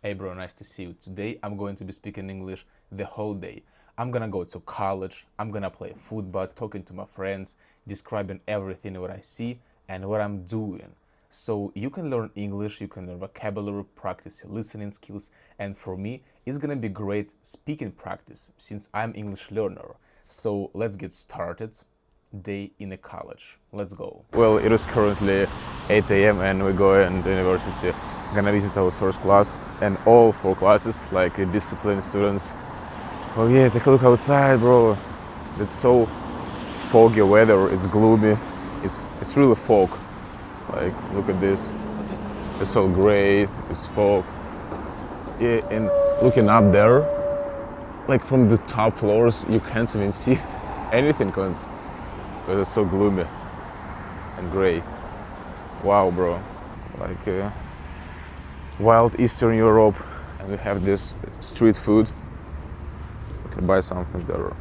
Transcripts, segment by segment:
Hey bro, nice to see you. Today I'm going to be speaking English the whole day. I'm gonna go to college, I'm gonna play football, talking to my friends, describing everything what I see and what I'm doing. So you can learn English, you can learn vocabulary, practice your listening skills, and for me, it's gonna be great speaking practice since I'm English learner. So let's get started. Day in a college. Let's go. Well, it is currently 8 a.m. and we're going to university. Gonna visit our first class and all 4 classes, like disciplined students. Oh yeah, take a look outside, bro. It's so foggy weather. It's gloomy. It's really fog. Like, look at this. It's all gray. It's fog. Yeah, and looking up there, like from the top floors, you can't even see anything because it's so gloomy and gray. Wow, bro. Like wild Eastern Europe, and we have this street food. We can buy something there.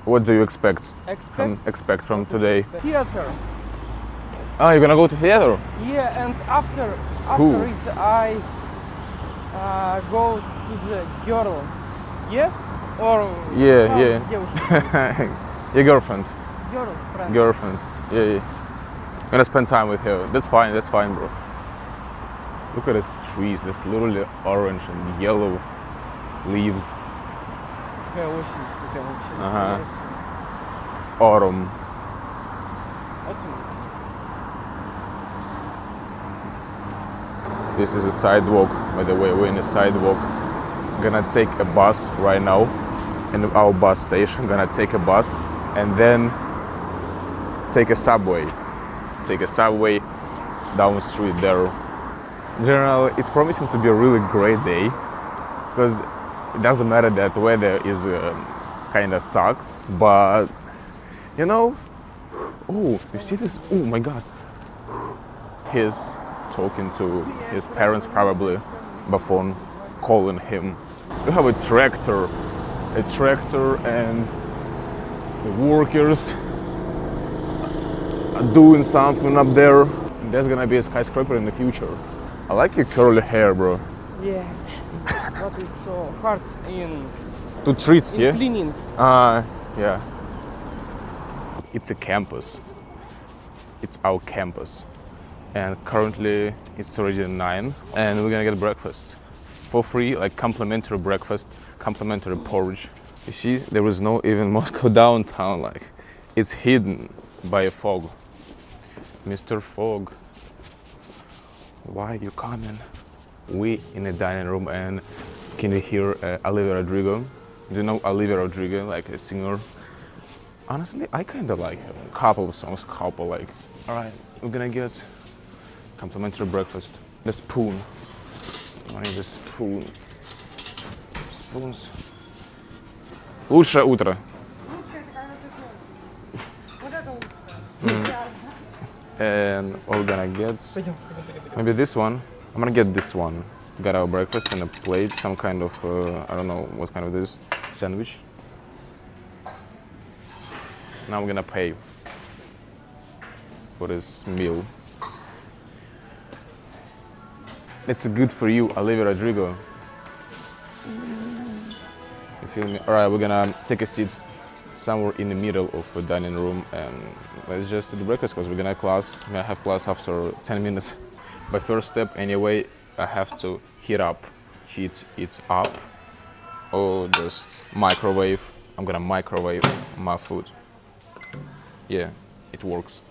What do you expect from today? Theater. Oh, you're gonna go to theater? Yeah, and after Cool. it, I go to the girl. Yeah? Or Yeah. девушка. Your girlfriend. Girlfriend. Girlfriend. Yeah. Gonna spend time with her. That's fine, bro. Look at these trees. There's literally orange and yellow leaves. Какая осень, какая вообще. Ага. Autumn. This is a sidewalk, by the way. We're in a sidewalk. Gonna take a bus right now in our bus station. Gonna take a bus and then take a subway. Take a subway down the street there. In general, it's promising to be a really great day because it doesn't matter that the weather is kind of sucks, but you know, oh, you see this? Oh my God. He's talking to his parents probably by phone, calling him. You have a tractor and the workers are doing something up there. And there's gonna be a skyscraper in the future. I like your curly hair, bro. Yeah. But it's so hard in To treats, yeah? cleaning. Yeah. It's a campus. It's our campus. And currently it's already 9 and we're gonna get breakfast for free, like complimentary breakfast, complimentary porridge. You see, there is no even Moscow downtown, like it's hidden by a fog. Mr. Fog, why are you coming? We in a dining room and can you hear Olivia Rodrigo? Do you know Olivia Rodrigo, like a singer? Honestly, I kind of like her. Couple of songs, like. All right, we're gonna get complimentary breakfast. The spoon. I need a spoon. Spoons. Лучшее утро. And we're gonna get maybe this one. I'm gonna get this one. Got our breakfast and a plate, some kind of I don't know what kind of this sandwich. Now I'm gonna pay for this meal. It's good for you, Olivia Rodrigo. You feel me? All right, we're gonna take a seat somewhere in the middle of the dining room and let's just do the breakfast because we're gonna have class after 10 minutes. My first step anyway, I have to heat it up or just microwave. I'm gonna microwave my food. Yeah, it works.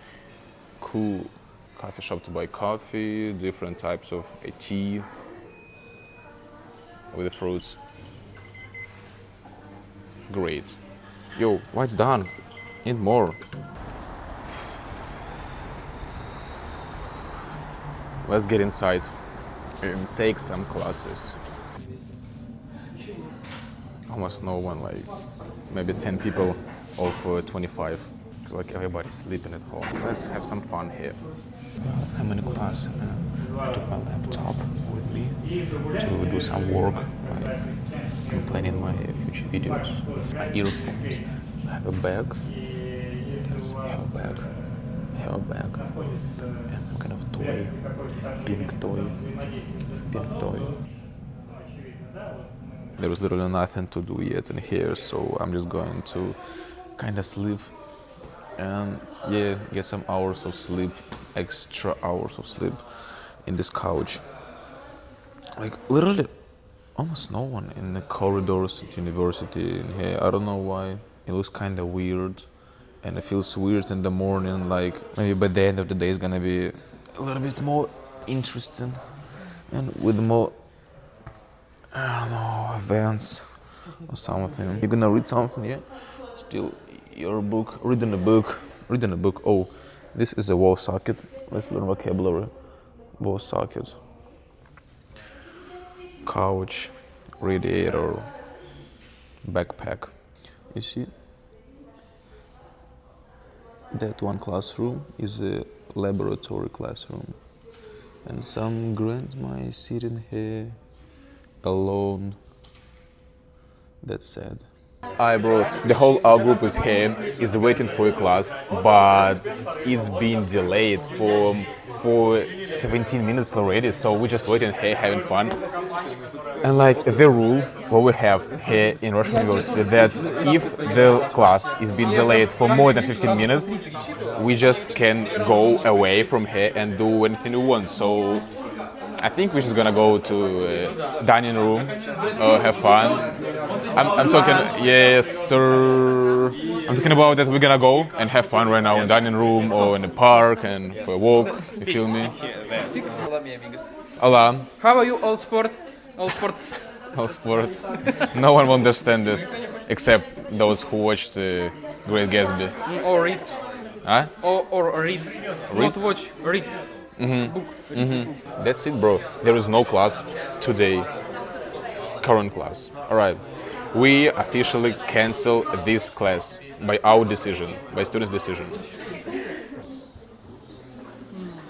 Cool coffee shop to buy coffee, different types of tea with the fruits. Great. Yo, why it's done? Need more. Let's get inside and take some classes. Almost no one, like maybe 10 people of 25. Like everybody's sleeping at home. Let's have some fun here. I'm in a class. I took my laptop with me to do some work. I'm planning my future videos. My earphones. I have a bag. Yes, I have a bag. have a bag and some kind of toy, pink toy, pink toy. There is literally nothing to do yet in here, so I'm just going to kind of sleep and yeah, get some hours of sleep, extra hours of sleep in this couch. Like literally almost no one in the corridors at university in here. I don't know why. It looks kind of weird and it feels weird in the morning. Like maybe by the end of the day it's gonna be a little bit more interesting and with more, I don't know, events or something. You're gonna read something, yeah? Still your book, reading a book, reading a book. Oh, this is a wall socket. Let's learn vocabulary. Wall socket. Couch, radiator, backpack. You see? That one classroom is a laboratory classroom. And some grandma is sitting here alone. That's sad. Hi bro, the whole our group is here, is waiting for a class, but it's been delayed for 17 minutes already, so we're just waiting here having fun. And like the rule what we have here in Russian University, that if the class is being delayed for more than 15 minutes, we just can go away from here and do anything we want. So I think we're just gonna go to dining room, have fun. I'm talking, yes sir. I'm talking about that we're gonna go and have fun right now in dining room or in the park and for a walk. You feel me? Hola. How are you? All sports. All sports. No one will understand this except those who watched Great Gatsby. Or read. Huh? Or read. Not watch. Read. Book. That's it, bro. There is no class today. Current class. All right. We officially cancel this class by our decision, by students' decision.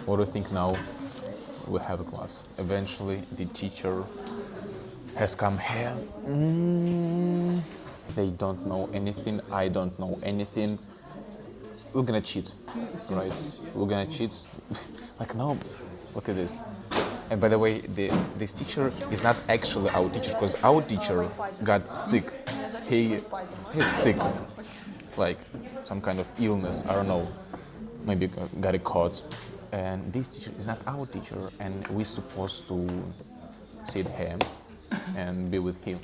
What do you think now? We have a class. Eventually, the teacher has come here. They don't know anything. I don't know anything. We're gonna cheat, right? We're gonna cheat. Like no, look at this. And by the way, this teacher is not actually our teacher, because our teacher got sick. He's sick, like some kind of illness. I don't know. Maybe got it caught. And this teacher is not our teacher, and we're supposed to sit him and be with him.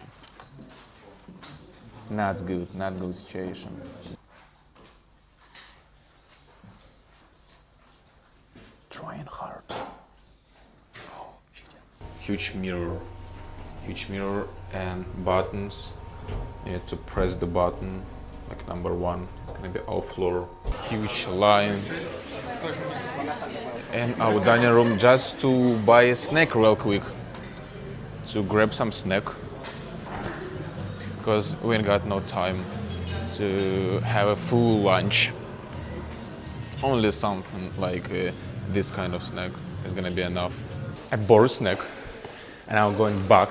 Not good. Not good situation. Trying hard. Oh, shit. Huge mirror and buttons. You need to press the button, like number 1. It's gonna be our floor. Huge line. And our dining room, just to buy a snack real quick. To grab some snack. Because we ain't got no time to have a full lunch. Only something like this kind of snack is gonna be enough. I bought a snack and I'm going back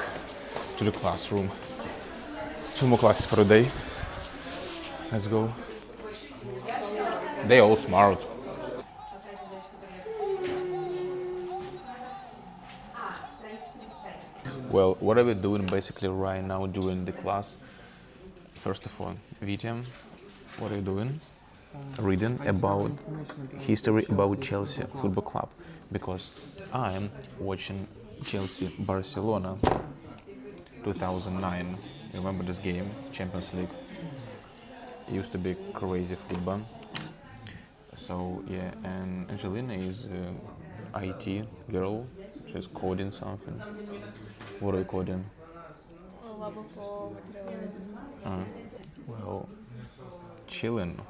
to the classroom. 2 more classes for the day. Let's go. They all smart. Well, what are we doing basically right now during the class? First of all, Vitya, what are you doing? Reading about history about Chelsea Football Club, because I am watching Chelsea Barcelona 2009. You remember this game, Champions League? It used to be crazy football. So yeah, and Angelina is an IT girl. She's coding something. What are you coding? Well, chilling.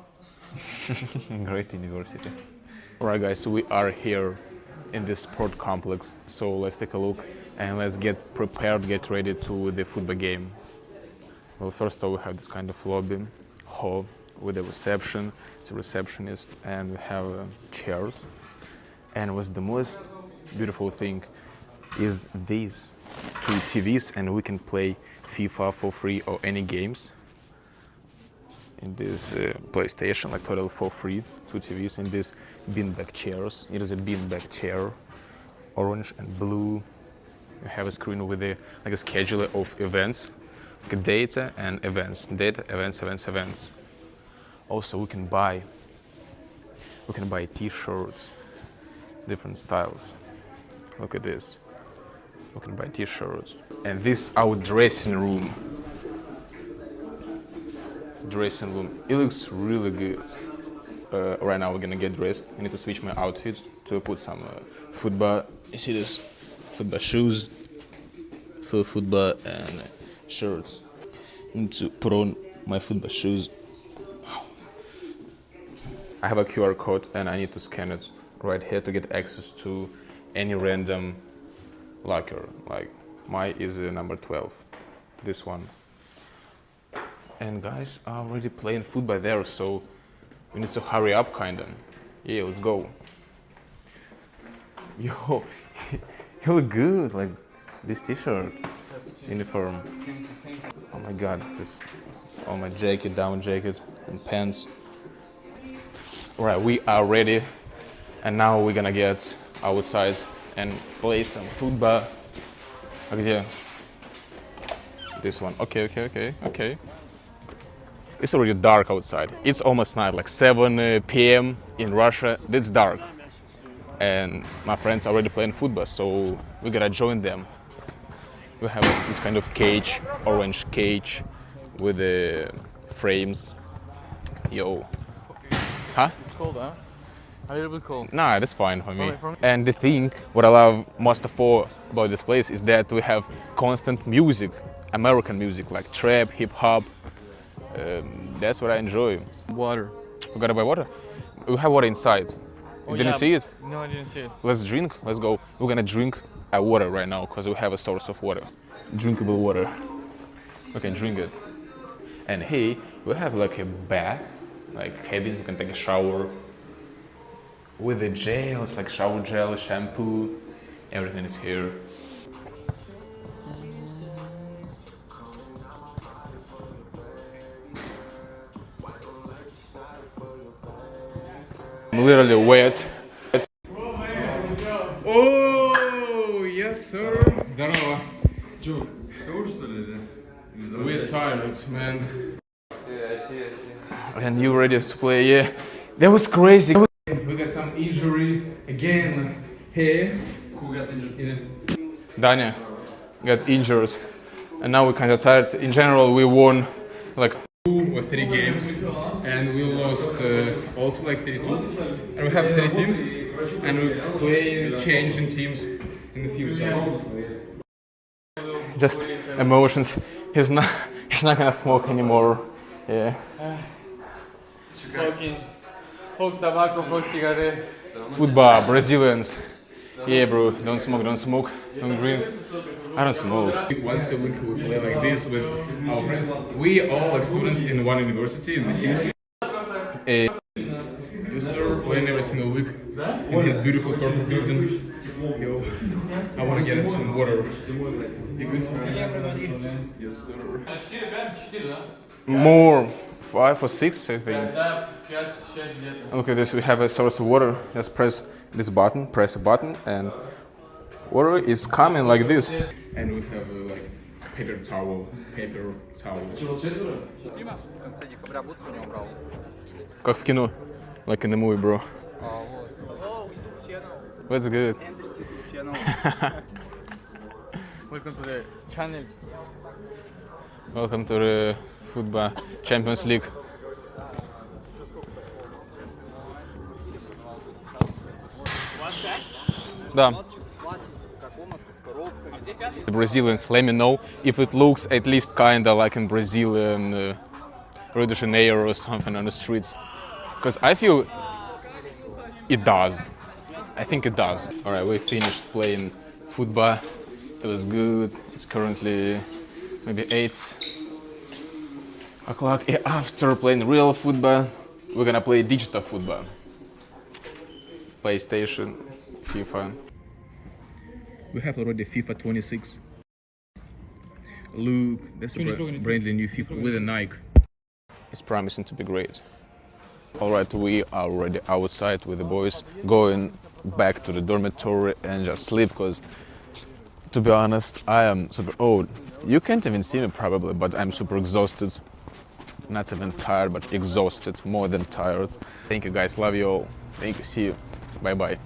Great university. Alright guys, so we are here in this sport complex. So let's take a look and let's get prepared, get ready to the football game. Well, first of all, we have this kind of lobby hall with a reception. It's a receptionist, and we have chairs. And what's the most beautiful thing is these 2 TVs, and we can play FIFA for free or any games. in this PlayStation, like totally for free. 2 TVs in this beanbag chairs. It is a beanbag chair, orange and blue. You have a screen with a like a schedule of events, like data and events, data, events. Also, we can buy T-shirts, different styles. Look at this. We can buy T-shirts. And this is our dressing room. It looks really good. Right now we're gonna get dressed. I need to switch my outfit to put some football. You see this? Football shoes, full football and shirts. I need to put on my football shoes. I have a QR code and I need to scan it right here to get access to any random locker. Like mine is number 12, this one. And guys are already playing football there, so we need to hurry up kinda. Yeah, let's go. Yo, you look good, like this t-shirt, uniform. Oh my god, this, oh my jacket, down jacket and pants. Alright, we are ready and now we're gonna get outside and play some football. Okay, this one, okay. It's already dark outside. It's almost night, like 7 p.m. in Russia. It's dark. And my friends are already playing football, so we gotta join them. We have this kind of cage, orange cage with the frames. Yo. Huh? It's cold, huh? A little bit cold. Nah, that's fine for me. And the thing, what I love most of all about this place is that we have constant music, American music, like trap, hip hop. That's what I enjoy. Water. Forgot about water? We have water inside. You didn't see it? No, I didn't see it. Let's drink. Let's go. We're gonna drink water right now because we have a source of water. Drinkable water. We can drink it. And hey, we have like a bath, like cabin. You can take a shower with the gels, like shower gel, shampoo. Everything is here. I'm literally wet. Oh, yes, sir. Здорово. Joe, how что ли? We're tired, man. Yeah, I see. And you ready to play? Yeah. That was crazy. We got some injury again here. Who got injured? Danya got injured. And now we're kind of tired. In general, we won like 2 or 3 games. And we lost also like 32. And we have 3 teams. And we play changing teams in the future. Just emotions. He's not gonna smoke anymore. Yeah. Fuck tobacco, fuck cigarette. Football, Brazilians. Yeah, bro. Don't smoke, don't drink. I don't smoke. Once a week we play like this with our friends. We all like students in one university in the city. Yes, sir. Playing every single week in this beautiful corporate building. Yo, I want to get some water. Yes, sir. More, 5 or 6, I think. Look at this. We have a source of water. Just press this button. Press a button, and water is coming like this. And we have like paper towel. Как в кино. Like in the movie, bro. That's good. Welcome to the channel. Welcome to the football Champions League. Да. The Brazilians, let me know if it looks at least kinda like in Brazilian Rio de Janeiro or something on the streets. Because I feel it does. I think it does. Alright, we finished playing football. It was good. It's currently maybe 8 o'clock. After playing real football, we're gonna play digital football. PlayStation, FIFA. We have already FIFA 26. Look, that's a brand new FIFA with a Nike. It's promising to be great. Alright, we are already outside with the boys, going back to the dormitory and just sleep, because to be honest, I am super old. You can't even see me probably, but I'm super exhausted. Not even tired, but exhausted, more than tired. Thank you guys, love you all. Thank you, see you. Bye bye.